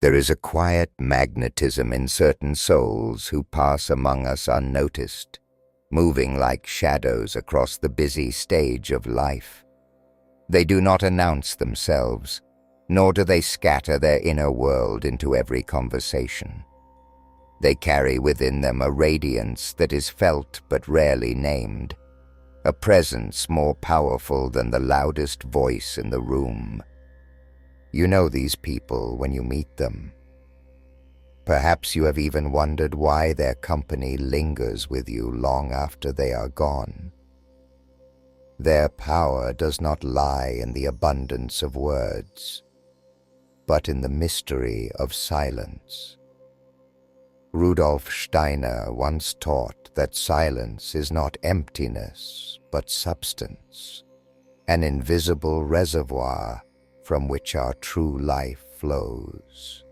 There is a quiet magnetism in certain souls who pass among us unnoticed, moving like shadows across the busy stage of life. They do not announce themselves, nor do they scatter their inner world into every conversation. They carry within them a radiance that is felt but rarely named, a presence more powerful than the loudest voice in the room. You know these people when you meet them. Perhaps you have even wondered why their company lingers with you long after they are gone. Their power does not lie in the abundance of words, but in the mystery of silence. Rudolf Steiner once taught that silence is not emptiness, but substance, an invisible reservoir from which our true life flows.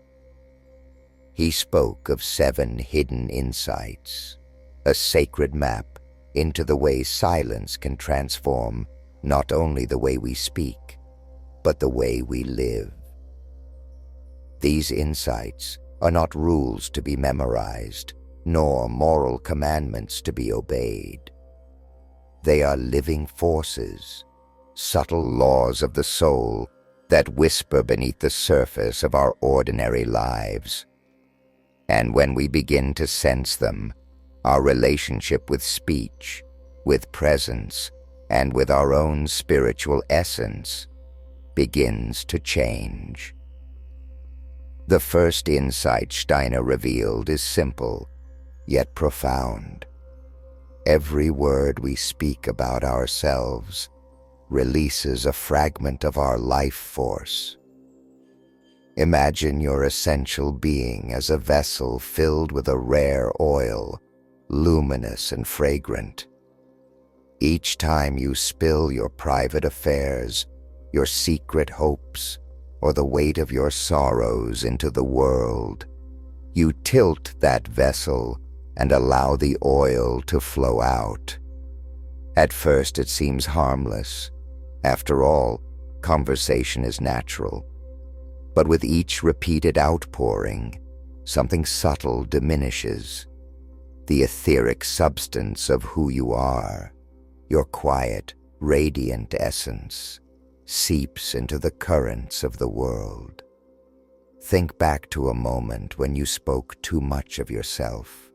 He spoke of 7 hidden insights, a sacred map into the way silence can transform not only the way we speak, but the way we live. These insights are not rules to be memorized, nor moral commandments to be obeyed. They are living forces, subtle laws of the soul that whisper beneath the surface of our ordinary lives. And when we begin to sense them, our relationship with speech, with presence, and with our own spiritual essence begins to change. The first insight Steiner revealed is simple, yet profound. Every word we speak about ourselves releases a fragment of our life force. Imagine your essential being as a vessel filled with a rare oil, luminous and fragrant. Each time you spill your private affairs, your secret hopes, or the weight of your sorrows into the world, you tilt that vessel and allow the oil to flow out. At first it seems harmless. After all, conversation is natural. But with each repeated outpouring, something subtle diminishes. The etheric substance of who you are, your quiet, radiant essence, seeps into the currents of the world. Think back to a moment when you spoke too much of yourself.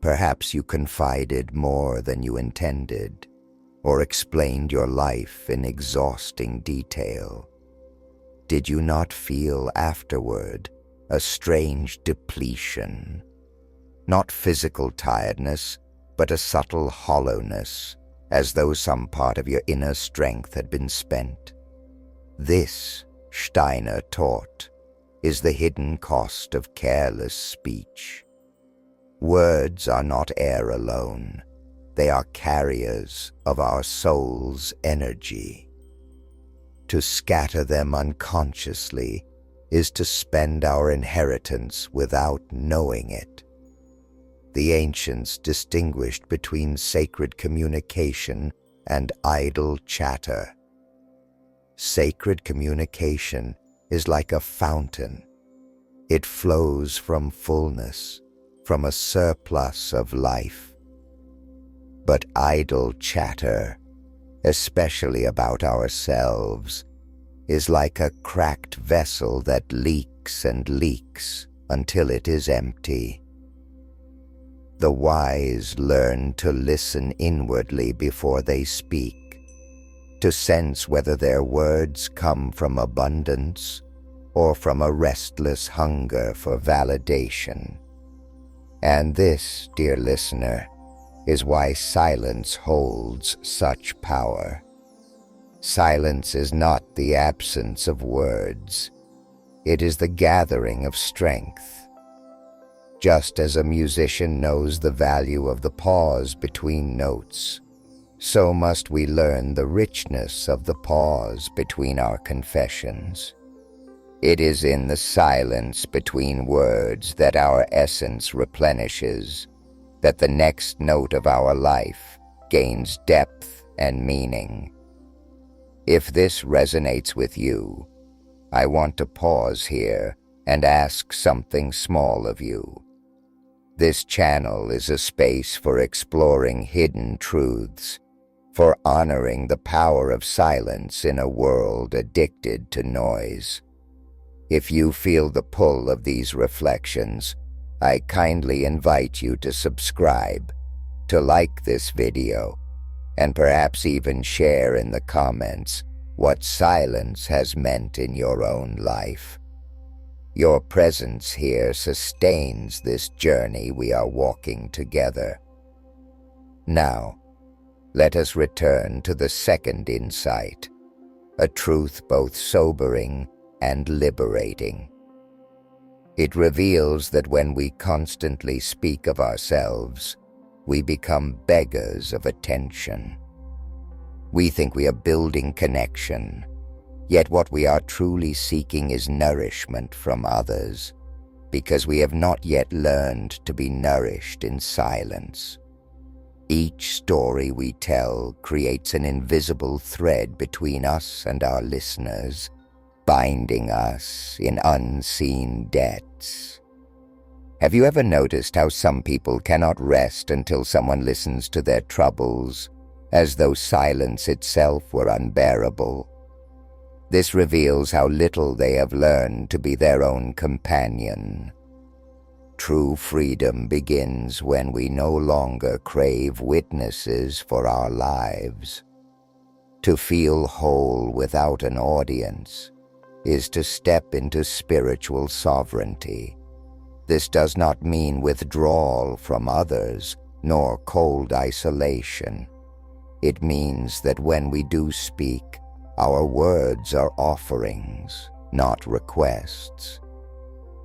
Perhaps you confided more than you intended, or explained your life in exhausting detail. Did you not feel afterward a strange depletion? Not physical tiredness, but a subtle hollowness, as though some part of your inner strength had been spent. This, Steiner taught, is the hidden cost of careless speech. Words are not air alone. They are carriers of our soul's energy. To scatter them unconsciously is to spend our inheritance without knowing it. The ancients distinguished between sacred communication and idle chatter. Sacred communication is like a fountain. It flows from fullness, from a surplus of life. But idle chatter, especially about ourselves, is like a cracked vessel that leaks and leaks until it is empty. The wise learn to listen inwardly before they speak, to sense whether their words come from abundance or from a restless hunger for validation. And this, dear listener, is why silence holds such power. Silence is not the absence of words. It is the gathering of strength. Just as a musician knows the value of the pause between notes, so must we learn the richness of the pause between our confessions. It is in the silence between words that our essence replenishes, that the next note of our life gains depth and meaning. If this resonates with you, I want to pause here and ask something small of you. This channel is a space for exploring hidden truths, for honoring the power of silence in a world addicted to noise. If you feel the pull of these reflections, I kindly invite you to subscribe, to like this video, and perhaps even share in the comments what silence has meant in your own life. Your presence here sustains this journey we are walking together. Now, let us return to the second insight, a truth both sobering and liberating. It reveals that when we constantly speak of ourselves, we become beggars of attention. We think we are building connection, yet what we are truly seeking is nourishment from others, because we have not yet learned to be nourished in silence. Each story we tell creates an invisible thread between us and our listeners, binding us in unseen debts. Have you ever noticed how some people cannot rest until someone listens to their troubles, as though silence itself were unbearable? This reveals how little they have learned to be their own companion. True freedom begins when we no longer crave witnesses for our lives. To feel whole without an audience is to step into spiritual sovereignty. This does not mean withdrawal from others, nor cold isolation. It means that when we do speak, our words are offerings, not requests.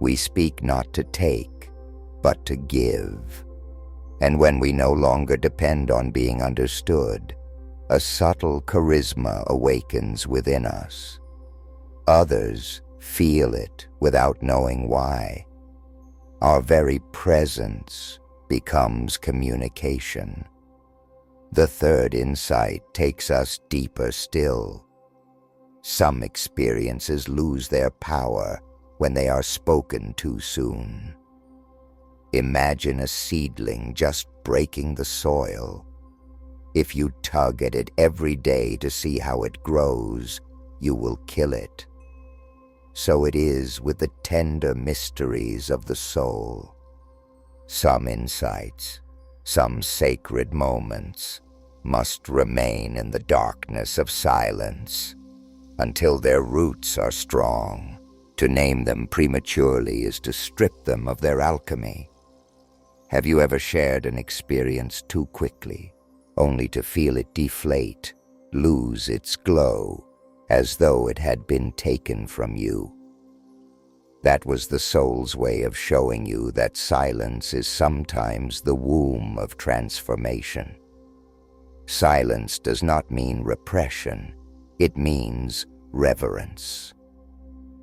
We speak not to take, but to give. And when we no longer depend on being understood, a subtle charisma awakens within us. Others feel it without knowing why. Our very presence becomes communication. The third insight takes us deeper still. Some experiences lose their power when they are spoken too soon. Imagine a seedling just breaking the soil. If you tug at it every day to see how it grows, you will kill it. So it is with the tender mysteries of the soul. Some insights, some sacred moments, must remain in the darkness of silence until their roots are strong. To name them prematurely is to strip them of their alchemy. Have you ever shared an experience too quickly, only to feel it deflate, lose its glow, as though it had been taken from you? That was the soul's way of showing you that silence is sometimes the womb of transformation. Silence does not mean repression, it means reverence.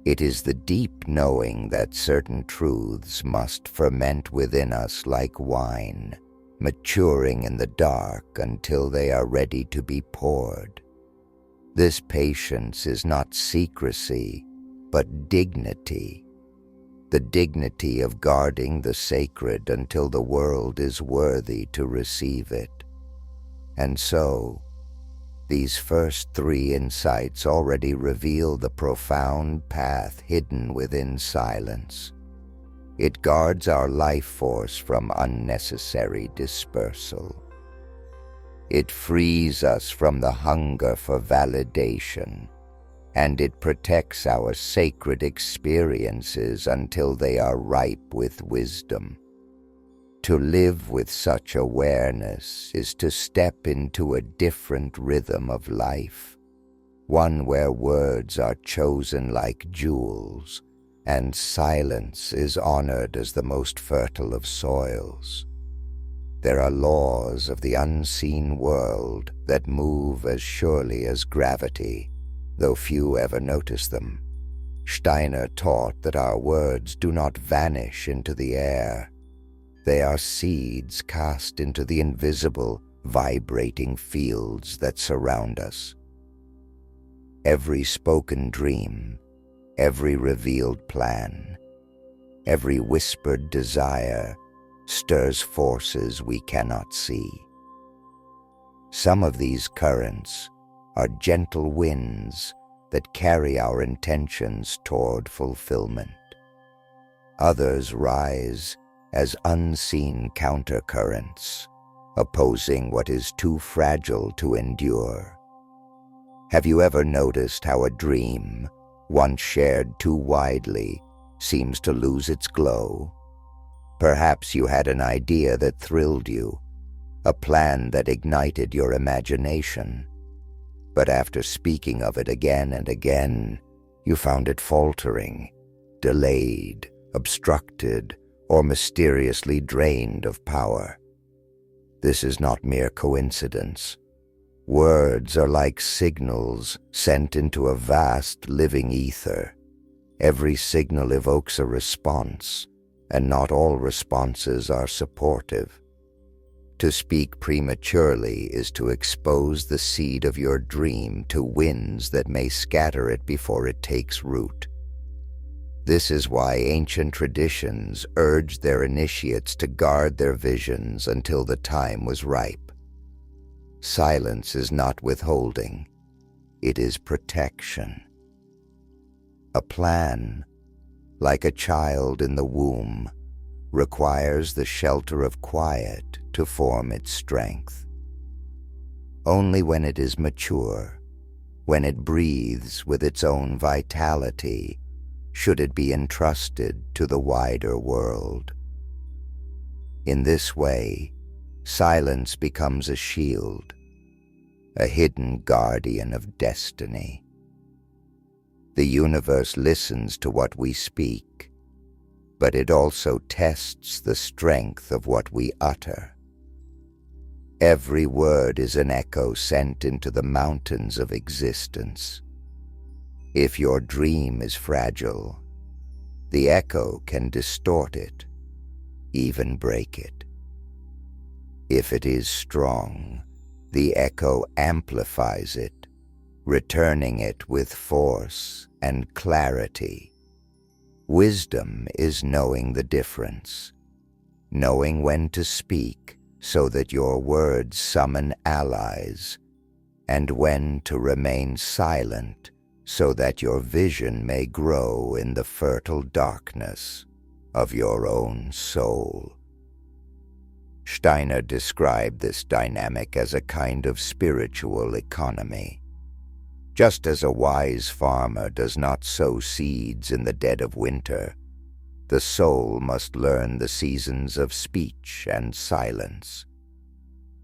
It is the deep knowing that certain truths must ferment within us like wine, maturing in the dark until they are ready to be poured. This patience is not secrecy, but dignity. The dignity of guarding the sacred until the world is worthy to receive it. And so, these first three insights already reveal the profound path hidden within silence. It guards our life force from unnecessary dispersal. It frees us from the hunger for validation, and it protects our sacred experiences until they are ripe with wisdom. To live with such awareness is to step into a different rhythm of life, one where words are chosen like jewels, and silence is honored as the most fertile of soils. There are laws of the unseen world that move as surely as gravity, though few ever notice them. Steiner taught that our words do not vanish into the air. They are seeds cast into the invisible, vibrating fields that surround us. Every spoken dream, every revealed plan, Every whispered desire stirs forces we cannot see. Some of these currents are gentle winds that carry our intentions toward fulfillment. Others rise as unseen countercurrents, opposing what is too fragile to endure. Have you ever noticed how a dream, once shared too widely, seems to lose its glow? Perhaps you had an idea that thrilled you, a plan that ignited your imagination. But after speaking of it again and again, you found it faltering, delayed, obstructed, or mysteriously drained of power. This is not mere coincidence. Words are like signals sent into a vast living ether. Every signal evokes a response, and not all responses are supportive. To speak prematurely is to expose the seed of your dream to winds that may scatter it before it takes root. This is why ancient traditions urged their initiates to guard their visions until the time was ripe. Silence is not withholding, it is protection. A plan, like a child in the womb, requires the shelter of quiet to form its strength. Only when it is mature, when it breathes with its own vitality, should it be entrusted to the wider world. In this way, silence becomes a shield, a hidden guardian of destiny. The universe listens to what we speak, but it also tests the strength of what we utter. Every word is an echo sent into the mountains of existence. If your dream is fragile, the echo can distort it, even break it. If it is strong, the echo amplifies it, returning it with force and clarity. Wisdom is knowing the difference, knowing when to speak so that your words summon allies, and when to remain silent so that your vision may grow in the fertile darkness of your own soul. Steiner described this dynamic as a kind of spiritual economy. Just as a wise farmer does not sow seeds in the dead of winter, the soul must learn the seasons of speech and silence.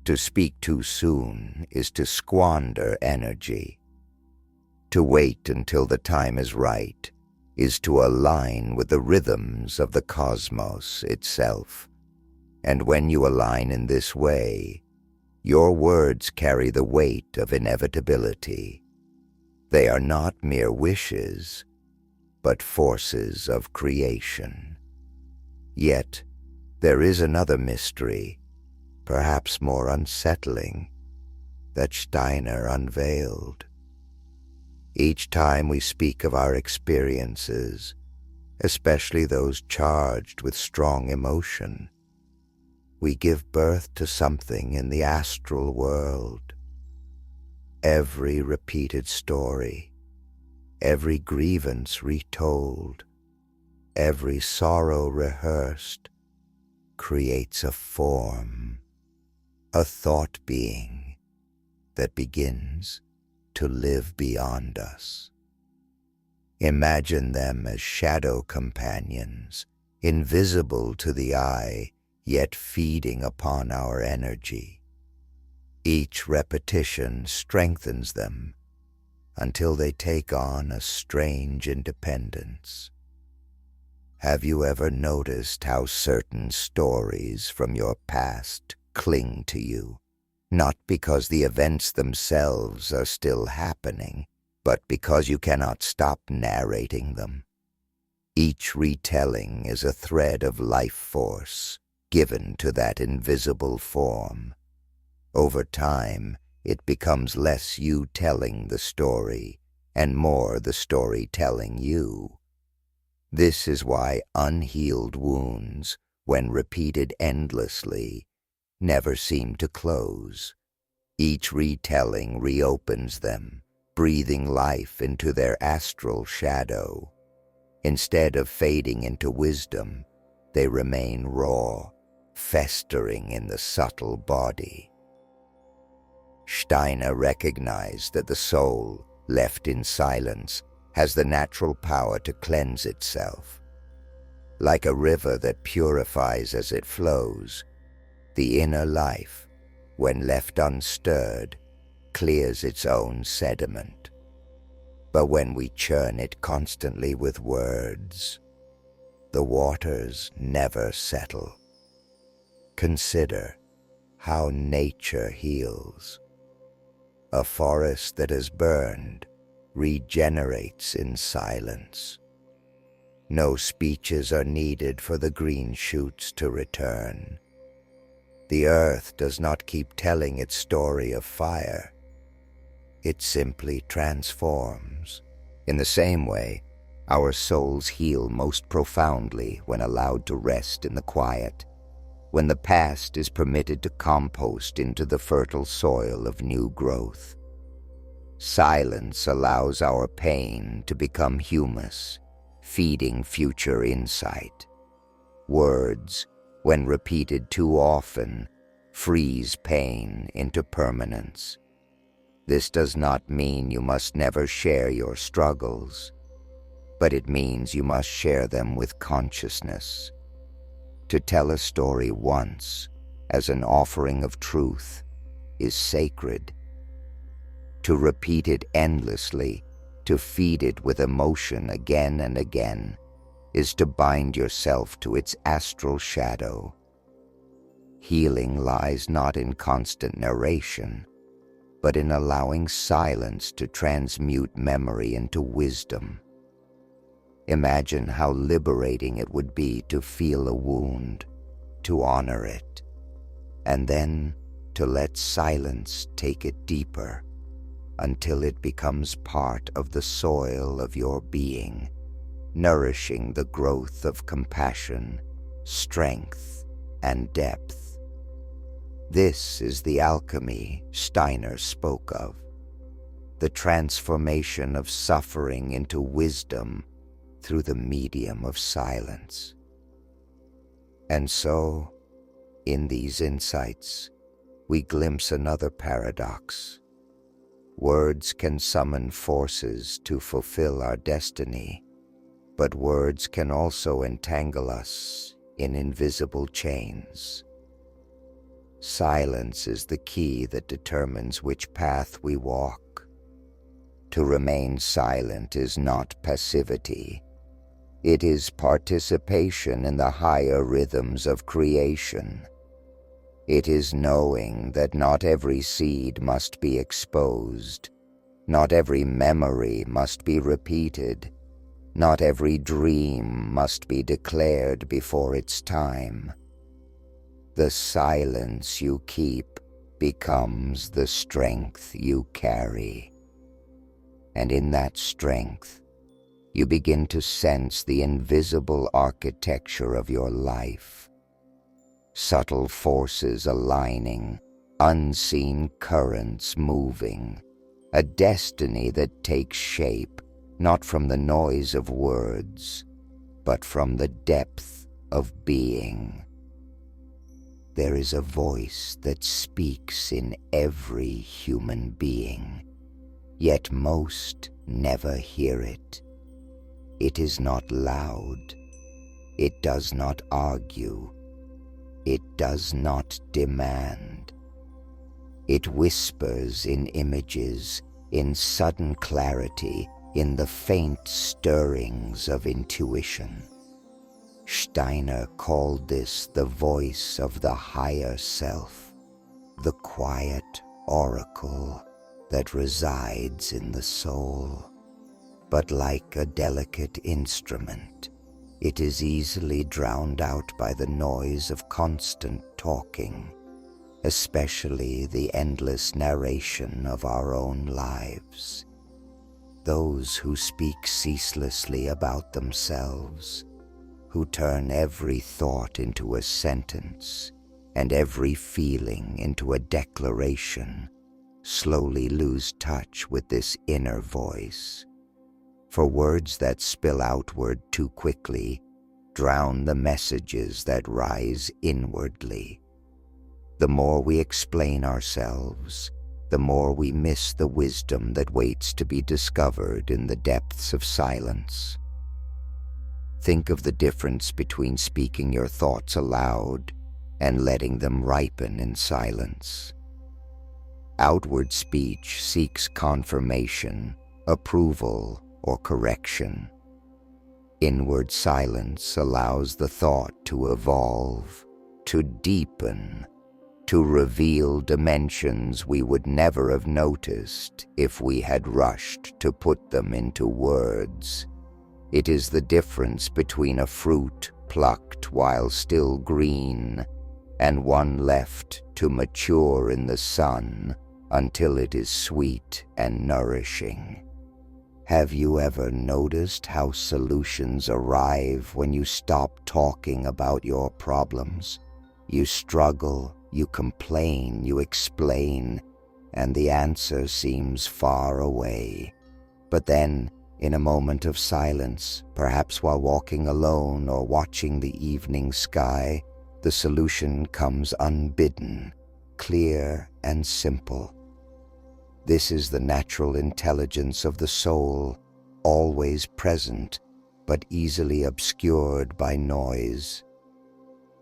To speak too soon is to squander energy. To wait until the time is right is to align with the rhythms of the cosmos itself. And when you align in this way, your words carry the weight of inevitability. They are not mere wishes, but forces of creation. Yet, there is another mystery, perhaps more unsettling, that Steiner unveiled. Each time we speak of our experiences, especially those charged with strong emotion, we give birth to something in the astral world. Every repeated story, every grievance retold, every sorrow rehearsed, creates a form, a thought being that begins to live beyond us. Imagine them as shadow companions, invisible to the eye, yet feeding upon our energy. Each repetition strengthens them until they take on a strange independence. Have you ever noticed how certain stories from your past cling to you? Not because the events themselves are still happening, but because you cannot stop narrating them. Each retelling is a thread of life force given to that invisible form. Over time, it becomes less you telling the story and more the story telling you. This is why unhealed wounds, when repeated endlessly, never seem to close. Each retelling reopens them, breathing life into their astral shadow. Instead of fading into wisdom, they remain raw, festering in the subtle body. Steiner recognized that the soul, left in silence, has the natural power to cleanse itself. Like a river that purifies as it flows, the inner life, when left unstirred, clears its own sediment. But when we churn it constantly with words, the waters never settle. Consider how nature heals. A forest that has burned regenerates in silence. No speeches are needed for the green shoots to return. The earth does not keep telling its story of fire. It simply transforms. In the same way, our souls heal most profoundly when allowed to rest in the quiet, when the past is permitted to compost into the fertile soil of new growth. Silence allows our pain to become humus, feeding future insight. Words, when repeated too often, freeze pain into permanence. This does not mean you must never share your struggles, but it means you must share them with consciousness. To tell a story once, as an offering of truth, is sacred. To repeat it endlessly, to feed it with emotion again and again, is to bind yourself to its astral shadow. Healing lies not in constant narration, but in allowing silence to transmute memory into wisdom. Imagine how liberating it would be to feel a wound, to honor it, and then to let silence take it deeper until it becomes part of the soil of your being, nourishing the growth of compassion, strength, and depth. This is the alchemy Steiner spoke of, the transformation of suffering into wisdom through the medium of silence. And so, in these insights, we glimpse another paradox. Words can summon forces to fulfill our destiny, but words can also entangle us in invisible chains. Silence is the key that determines which path we walk. To remain silent is not passivity. It is participation in the higher rhythms of creation. It is knowing that not every seed must be exposed, not every memory must be repeated, not every dream must be declared before its time. The silence you keep becomes the strength you carry. And in that strength, you begin to sense the invisible architecture of your life. Subtle forces aligning, unseen currents moving, a destiny that takes shape not from the noise of words, but from the depth of being. There is a voice that speaks in every human being, yet most never hear it. It is not loud. It does not argue. It does not demand. It whispers in images, in sudden clarity, in the faint stirrings of intuition. Steiner called this the voice of the higher self, the quiet oracle that resides in the soul. But like a delicate instrument, it is easily drowned out by the noise of constant talking, especially the endless narration of our own lives. those who speak ceaselessly about themselves, who turn every thought into a sentence and every feeling into a declaration, slowly lose touch with this inner voice. For words that spill outward too quickly drown the messages that rise inwardly. The more we explain ourselves, the more we miss the wisdom that waits to be discovered in the depths of silence. Think of the difference between speaking your thoughts aloud and letting them ripen in silence. Outward speech seeks confirmation, approval, or correction. Inward silence allows the thought to evolve, to deepen, to reveal dimensions we would never have noticed if we had rushed to put them into words. It is the difference between a fruit plucked while still green and one left to mature in the sun until it is sweet and nourishing. Have you ever noticed how solutions arrive when you stop talking about your problems? You struggle, you complain, you explain, and the answer seems far away. But then, in a moment of silence, perhaps while walking alone or watching the evening sky, the solution comes unbidden, clear and simple. This is the natural intelligence of the soul, always present, but easily obscured by noise.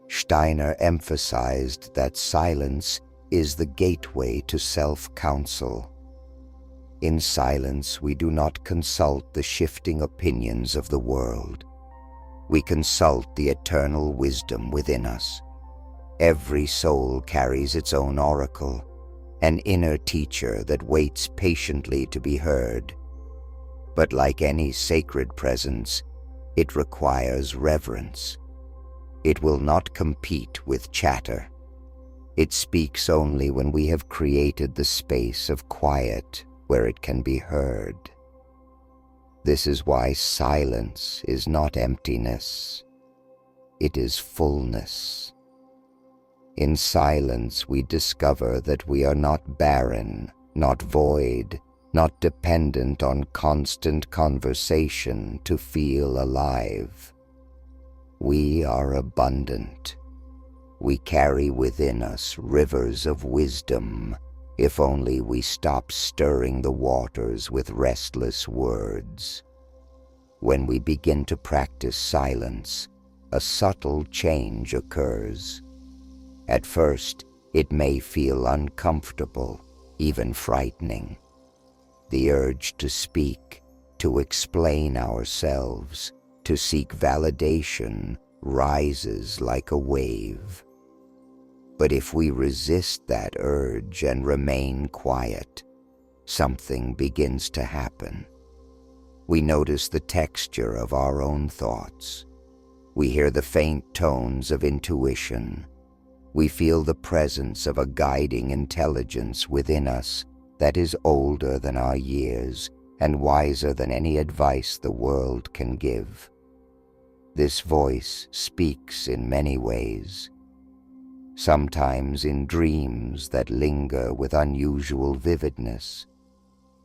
Steiner emphasized that silence is the gateway to self-counsel. In silence, we do not consult the shifting opinions of the world. We consult the eternal wisdom within us. Every soul carries its own oracle, an inner teacher that waits patiently to be heard. But like any sacred presence, it requires reverence. It will not compete with chatter. It speaks only when we have created the space of quiet where it can be heard. This is why silence is not emptiness. It is fullness. In silence, we discover that we are not barren, not void, not dependent on constant conversation to feel alive. We are abundant. We carry within us rivers of wisdom, if only we stop stirring the waters with restless words. When we begin to practice silence, a subtle change occurs. At first, it may feel uncomfortable, even frightening. The urge to speak, to explain ourselves, to seek validation rises like a wave. But if we resist that urge and remain quiet, something begins to happen. We notice the texture of our own thoughts. We hear the faint tones of intuition. We feel the presence of a guiding intelligence within us that is older than our years and wiser than any advice the world can give. This voice speaks in many ways, sometimes in dreams that linger with unusual vividness,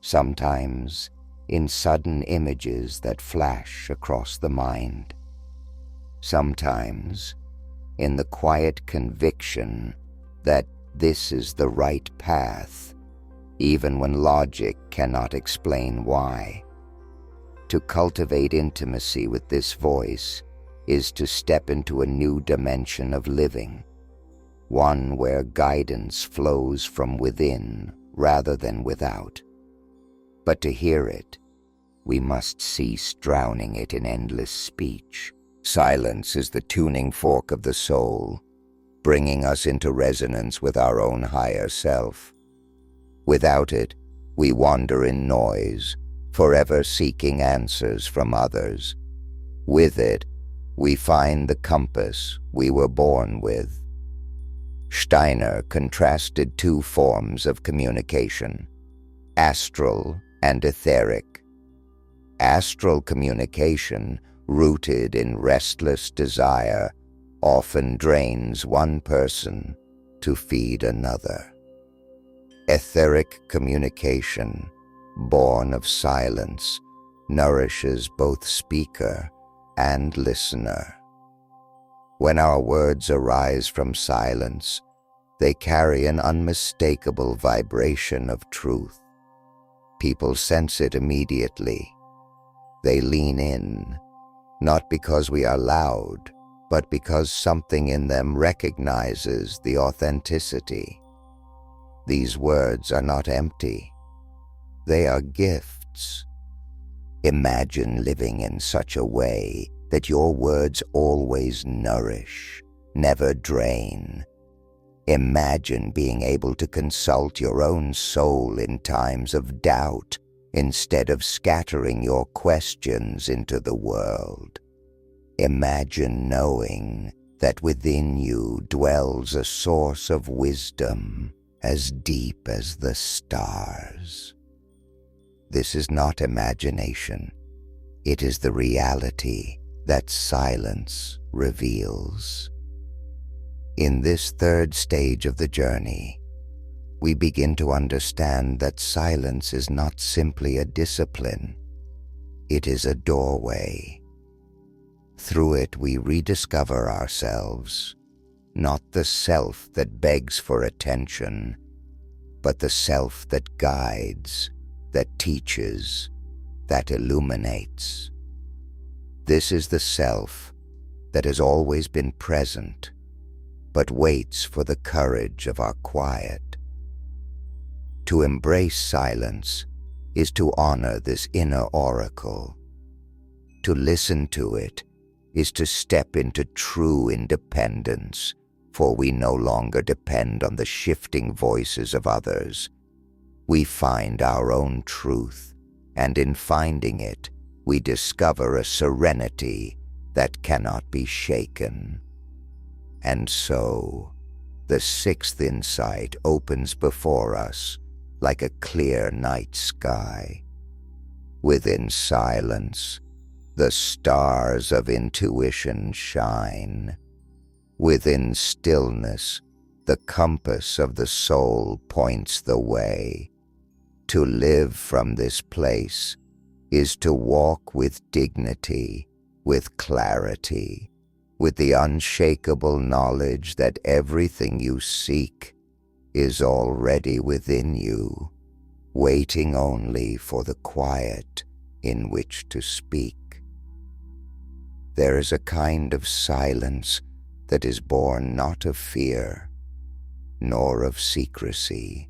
sometimes in sudden images that flash across the mind, sometimes in the quiet conviction that this is the right path, even when logic cannot explain why. To cultivate intimacy with this voice is to step into a new dimension of living, one where guidance flows from within rather than without. But to hear it, we must cease drowning it in endless speech. Silence is the tuning fork of the soul, bringing us into resonance with our own higher self. Without it, we wander in noise, forever seeking answers from others. With it, we find the compass we were born with. Steiner contrasted two forms of communication, astral and etheric. Astral communication, rooted in restless desire, often drains one person to feed another. Etheric communication, born of silence, nourishes both speaker and listener. When our words arise from silence, they carry an unmistakable vibration of truth. People sense it immediately. They lean in, not because we are loud, but because something in them recognizes the authenticity. These words are not empty. They are gifts. Imagine living in such a way that your words always nourish, never drain. Imagine being able to consult your own soul in times of doubt instead of scattering your questions into the world. Imagine knowing that within you dwells a source of wisdom as deep as the stars. This is not imagination. It is the reality that silence reveals. In this third stage of the journey, we begin to understand that silence is not simply a discipline. It is a doorway. Through it we rediscover ourselves, not the self that begs for attention, but the self that guides, that teaches, that illuminates. This is the self that has always been present, but waits for the courage of our quiet. To embrace silence is to honor this inner oracle. To listen to it is to step into true independence, for we no longer depend on the shifting voices of others. We find our own truth, and in finding it, we discover a serenity that cannot be shaken. And so, the sixth insight opens before us like a clear night sky. Within silence, the stars of intuition shine. Within stillness, the compass of the soul points the way. To live from this place is to walk with dignity, with clarity, with the unshakable knowledge that everything you seek is already within you, waiting only for the quiet in which to speak. There is a kind of silence that is born not of fear, nor of secrecy,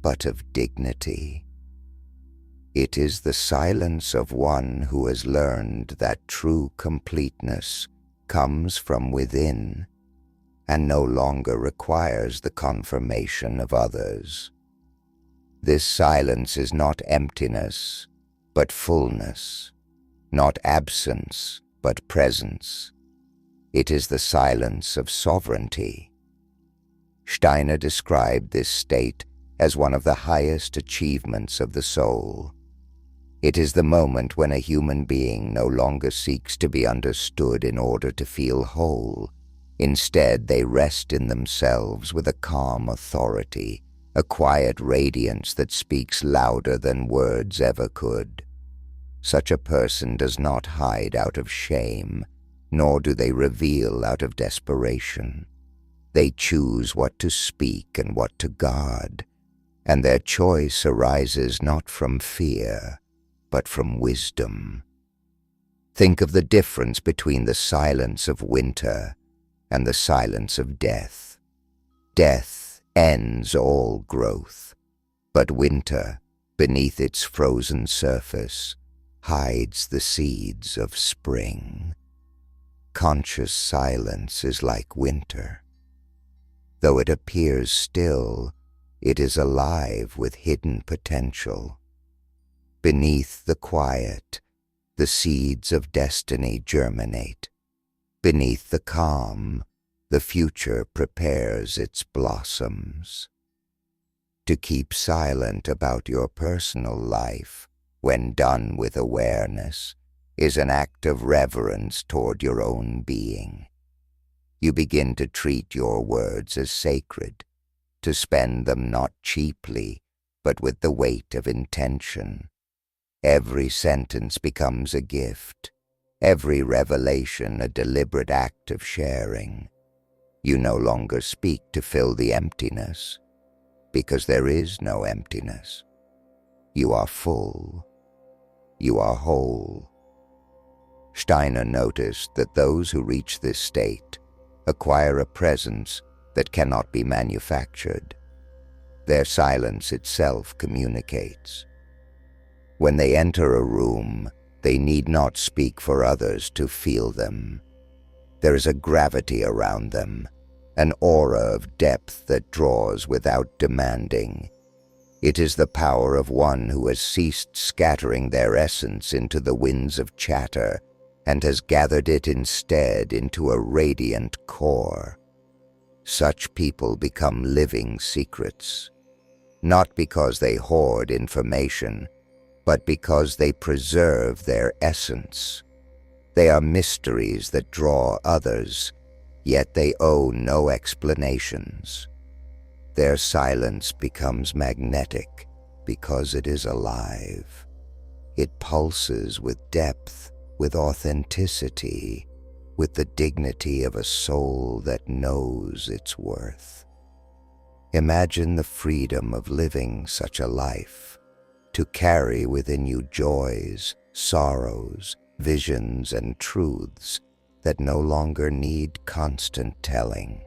but of dignity. It is the silence of one who has learned that true completeness comes from within and no longer requires the confirmation of others. This silence is not emptiness, but fullness, not absence, but presence. It is the silence of sovereignty. Steiner described this state as one of the highest achievements of the soul. It is the moment when a human being no longer seeks to be understood in order to feel whole. Instead, they rest in themselves with a calm authority, a quiet radiance that speaks louder than words ever could. Such a person does not hide out of shame, nor do they reveal out of desperation. They choose what to speak and what to guard, and their choice arises not from fear, but from wisdom. Think of the difference between the silence of winter and the silence of death. Death ends all growth, but winter, beneath its frozen surface, hides the seeds of spring. Conscious silence is like winter. Though it appears still, it is alive with hidden potential. Beneath the quiet, the seeds of destiny germinate. Beneath the calm, the future prepares its blossoms. To keep silent about your personal life when done with awareness, is an act of reverence toward your own being. You begin to treat your words as sacred, to spend them not cheaply, but with the weight of intention. Every sentence becomes a gift, every revelation a deliberate act of sharing. You no longer speak to fill the emptiness, because there is no emptiness. You are full. You are whole. Steiner noticed that those who reach this state acquire a presence that cannot be manufactured. Their silence itself communicates. When they enter a room, they need not speak for others to feel them. There is a gravity around them, an aura of depth that draws without demanding. It is the power of one who has ceased scattering their essence into the winds of chatter and has gathered it instead into a radiant core. Such people become living secrets, not because they hoard information, but because they preserve their essence. They are mysteries that draw others, yet they owe no explanations. Their silence becomes magnetic because it is alive. It pulses with depth, with authenticity, with the dignity of a soul that knows its worth. Imagine the freedom of living such a life, to carry within you joys, sorrows, visions, and truths that no longer need constant telling.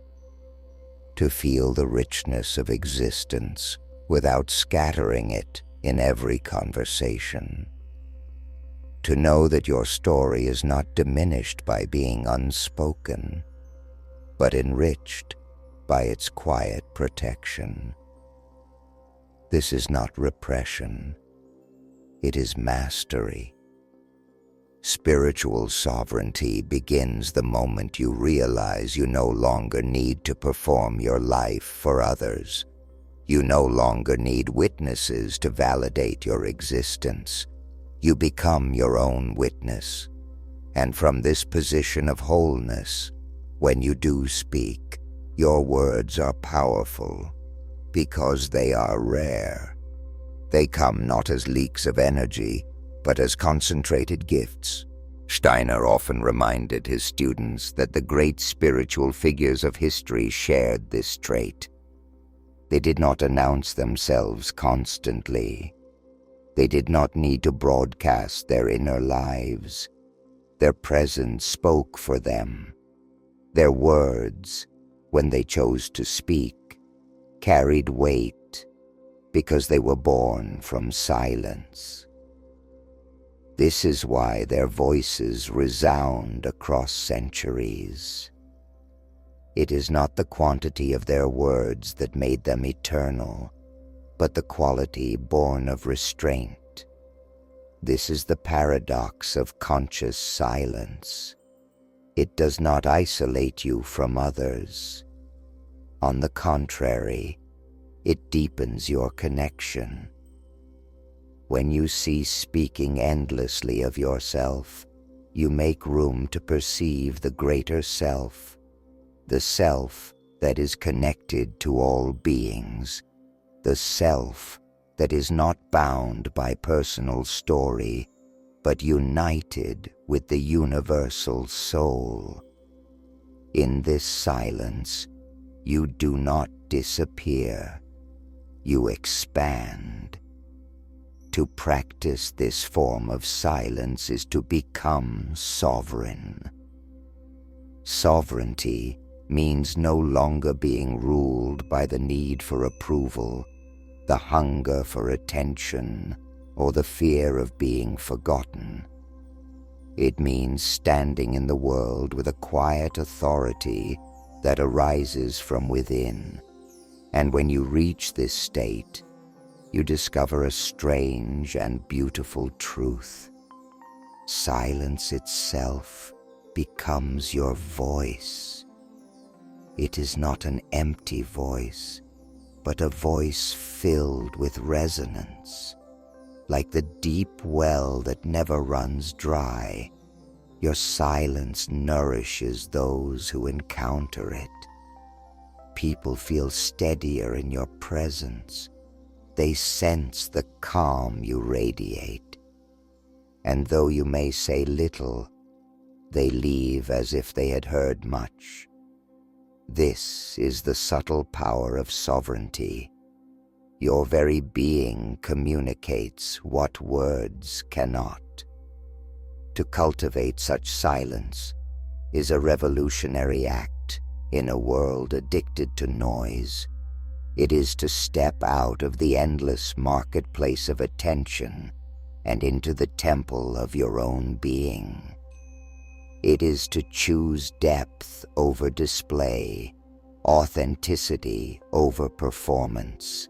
To feel the richness of existence without scattering it in every conversation. To know that your story is not diminished by being unspoken, but enriched by its quiet protection. This is not repression, it is mastery. Spiritual sovereignty begins the moment you realize you no longer need to perform your life for others. You no longer need witnesses to validate your existence. You become your own witness. And from this position of wholeness, when you do speak, your words are powerful because they are rare. They come not as leaks of energy, but as concentrated gifts. Steiner often reminded his students that the great spiritual figures of history shared this trait. They did not announce themselves constantly. They did not need to broadcast their inner lives. Their presence spoke for them. Their words, when they chose to speak, carried weight because they were born from silence. This is why their voices resound across centuries. It is not the quantity of their words that made them eternal, but the quality born of restraint. This is the paradox of conscious silence. It does not isolate you from others. On the contrary, it deepens your connection. When you cease speaking endlessly of yourself, you make room to perceive the greater self, the self that is connected to all beings, the self that is not bound by personal story, but united with the universal soul. In this silence, you do not disappear, you expand. To practice this form of silence is to become sovereign. Sovereignty means no longer being ruled by the need for approval, the hunger for attention, or the fear of being forgotten. It means standing in the world with a quiet authority that arises from within. And when you reach this state, you discover a strange and beautiful truth. Silence itself becomes your voice. It is not an empty voice, but a voice filled with resonance. Like the deep well that never runs dry, your silence nourishes those who encounter it. People feel steadier in your presence. They sense the calm you radiate. And though you may say little, they leave as if they had heard much. This is the subtle power of sovereignty. Your very being communicates what words cannot. To cultivate such silence is a revolutionary act in a world addicted to noise. It is to step out of the endless marketplace of attention and into the temple of your own being. It is to choose depth over display, authenticity over performance,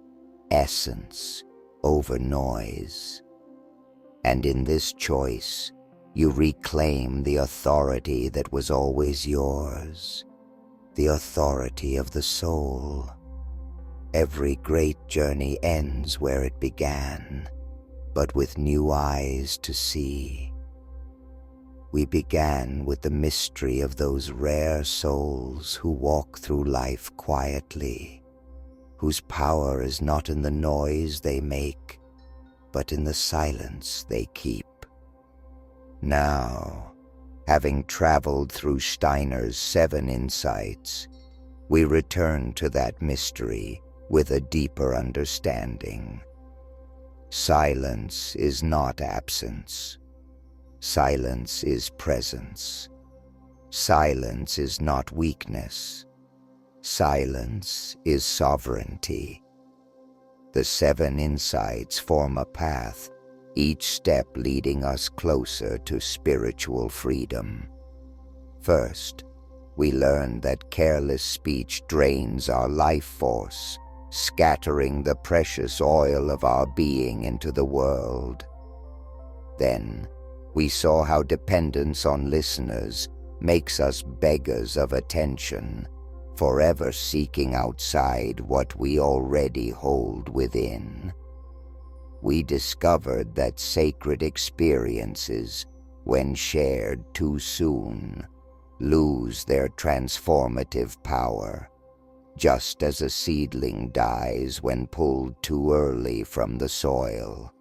essence over noise. And in this choice, you reclaim the authority that was always yours, the authority of the soul. Every great journey ends where it began, but with new eyes to see. We began with the mystery of those rare souls who walk through life quietly, whose power is not in the noise they make, but in the silence they keep. Now, having traveled through Steiner's 7 insights, we return to that mystery with a deeper understanding. Silence is not absence. Silence is presence. Silence is not weakness. Silence is sovereignty. The 7 insights form a path, each step leading us closer to spiritual freedom. First, we learn that careless speech drains our life force, scattering the precious oil of our being into the world. Then, we saw how dependence on listeners makes us beggars of attention, forever seeking outside what we already hold within. We discovered that sacred experiences, when shared too soon, lose their transformative power, just as a seedling dies when pulled too early from the soil.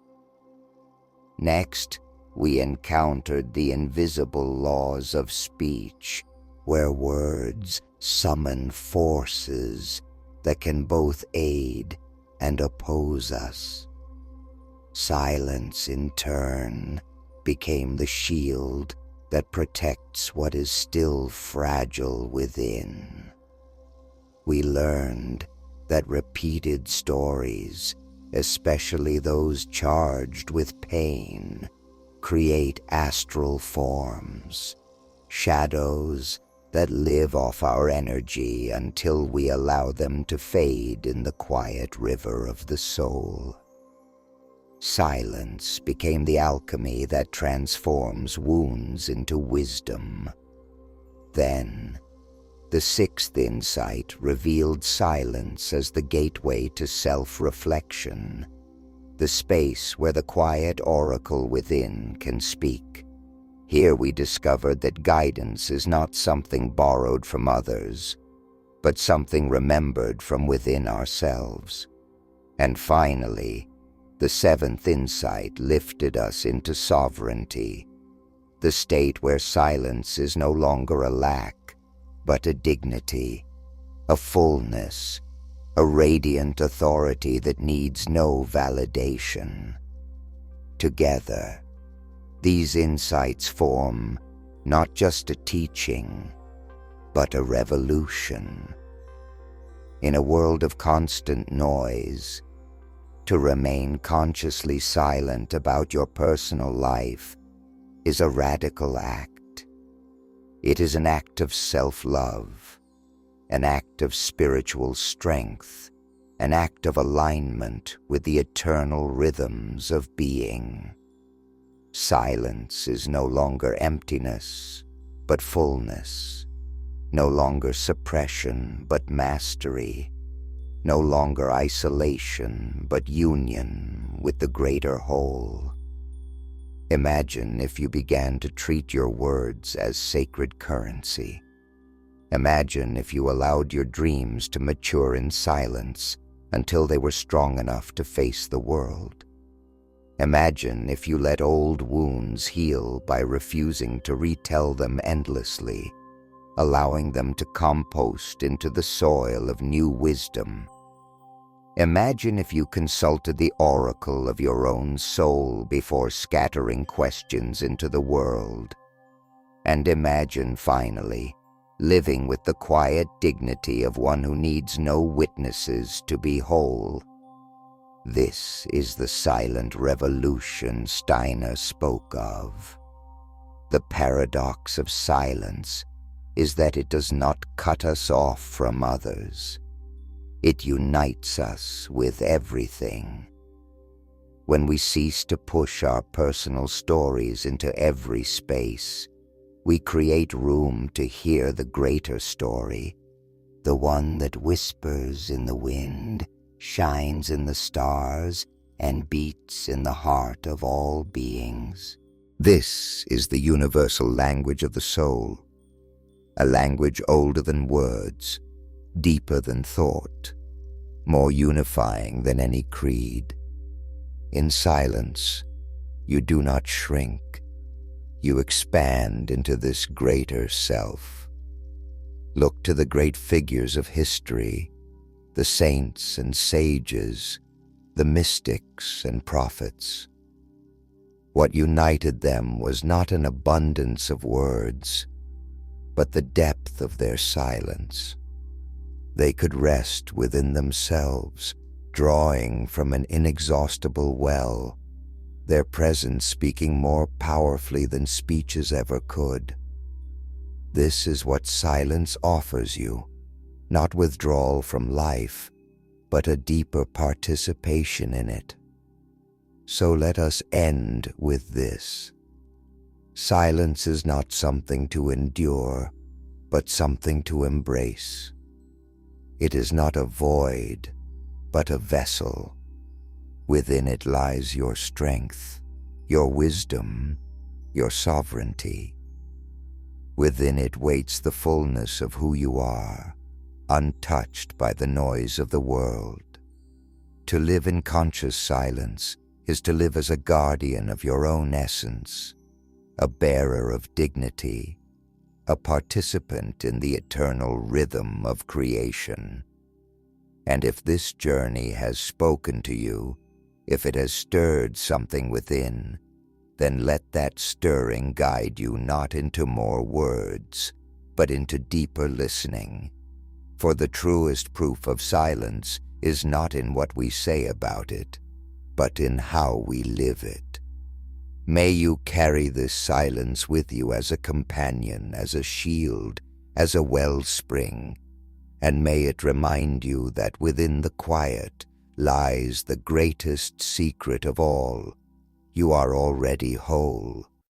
Next, we encountered the invisible laws of speech, where words summon forces that can both aid and oppose us. Silence, in turn, became the shield that protects what is still fragile within. We learned that repeated stories, especially those charged with pain, create astral forms, shadows that live off our energy until we allow them to fade in the quiet river of the soul. Silence became the alchemy that transforms wounds into wisdom. Then, the 6th insight revealed silence as the gateway to self-reflection, the space where the quiet oracle within can speak. Here we discovered that guidance is not something borrowed from others, but something remembered from within ourselves. And finally, the 7th insight lifted us into sovereignty, the state where silence is no longer a lack, but a dignity, a fullness, a radiant authority that needs no validation. Together, these insights form not just a teaching, but a revolution. In a world of constant noise, to remain consciously silent about your personal life is a radical act. It is an act of self-love, an act of spiritual strength, an act of alignment with the eternal rhythms of being. Silence is no longer emptiness, but fullness, no longer suppression, but mastery. no longer isolation, but union with the greater whole. Imagine if you began to treat your words as sacred currency. Imagine if you allowed your dreams to mature in silence until they were strong enough to face the world. Imagine if you let old wounds heal by refusing to retell them endlessly, allowing them to compost into the soil of new wisdom. Imagine if you consulted the oracle of your own soul before scattering questions into the world. And imagine, finally, living with the quiet dignity of one who needs no witnesses to be whole. This is the silent revolution Steiner spoke of. The paradox of silence is that it does not cut us off from others. It unites us with everything. When we cease to push our personal stories into every space, we create room to hear the greater story, the one that whispers in the wind, shines in the stars, and beats in the heart of all beings. This is the universal language of the soul, a language older than words, deeper than thought, more unifying than any creed. In silence, you do not shrink. You expand into this greater self. Look to the great figures of history, the saints and sages, the mystics and prophets. What united them was not an abundance of words, but the depth of their silence. They could rest within themselves, drawing from an inexhaustible well, their presence speaking more powerfully than speeches ever could. This is what silence offers you, not withdrawal from life, but a deeper participation in it. So let us end with this. Silence is not something to endure, but something to embrace. It is not a void, but a vessel. Within it lies your strength, your wisdom, your sovereignty. Within it waits the fullness of who you are, untouched by the noise of the world. To live in conscious silence is to live as a guardian of your own essence, a bearer of dignity, a participant in the eternal rhythm of creation. And if this journey has spoken to you, if it has stirred something within, then let that stirring guide you not into more words, but into deeper listening. For the truest proof of silence is not in what we say about it, but in how we live it. May you carry this silence with you as a companion, as a shield, as a wellspring, and may it remind you that within the quiet lies the greatest secret of all. You are already whole.